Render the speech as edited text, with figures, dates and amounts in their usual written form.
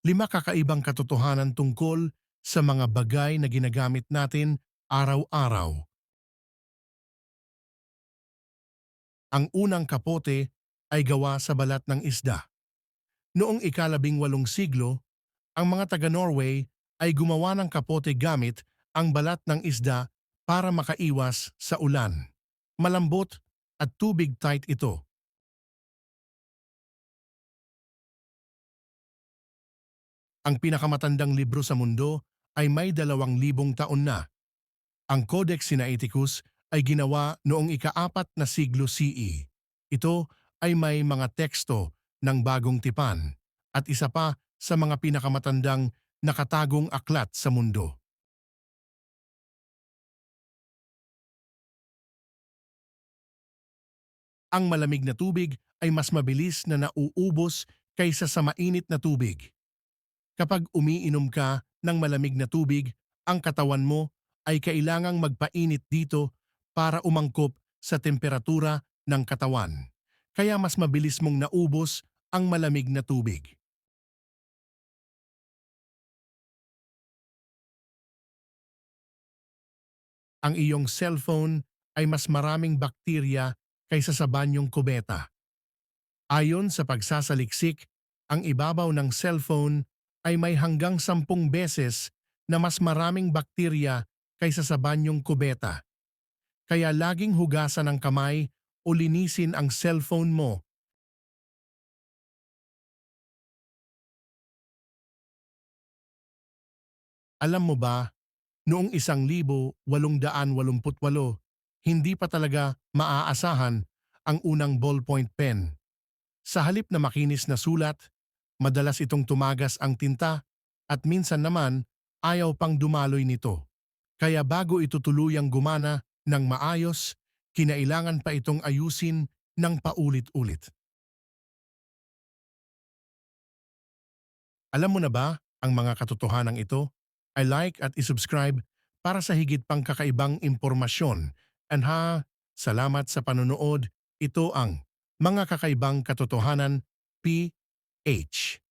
5 kakaibang katotohanan tungkol sa mga bagay na ginagamit natin araw-araw. Ang unang kapote ay gawa sa balat ng isda. Noong ika-18 siglo, ang mga taga-Norway ay gumawa ng kapote gamit ang balat ng isda para makaiwas sa ulan. Malambot at tubig tight ito. Ang pinakamatandang libro sa mundo ay may 2,000 taon na. Ang Codex Sinaiticus ay ginawa noong ika-4 na siglo CE. Ito ay may mga teksto ng bagong tipan at isa pa sa mga pinakamatandang nakatagong aklat sa mundo. Ang malamig na tubig ay mas mabilis na nauubos kaysa sa mainit na tubig. Kapag umiinom ka ng malamig na tubig, ang katawan mo ay kailangang magpainit dito para umangkop sa temperatura ng katawan. Kaya mas mabilis mong naubos ang malamig na tubig. Ang iyong cellphone ay mas maraming bakterya kaysa sa banyong kubeta. Ayon sa pagsasaliksik, ang ibabaw ng cellphone ay may hanggang 10 beses na mas maraming bakterya kaysa sa banyong kubeta. Kaya laging hugasan ang kamay o linisin ang cellphone mo. Alam mo ba, noong 1888, hindi pa talaga maaasahan ang unang ballpoint pen. Sa halip na makinis na sulat, madalas itong tumagas ang tinta at minsan naman ayaw pang dumaloy nito. Kaya bago ito tuluyang gumana ng maayos, kinailangan pa itong ayusin ng paulit-ulit. Alam mo na ba ang mga katotohanang ito? I-like at isubscribe para sa higit pang kakaibang impormasyon. And salamat sa panonood. Ito ang Mga Kakaibang Katotohanan PH.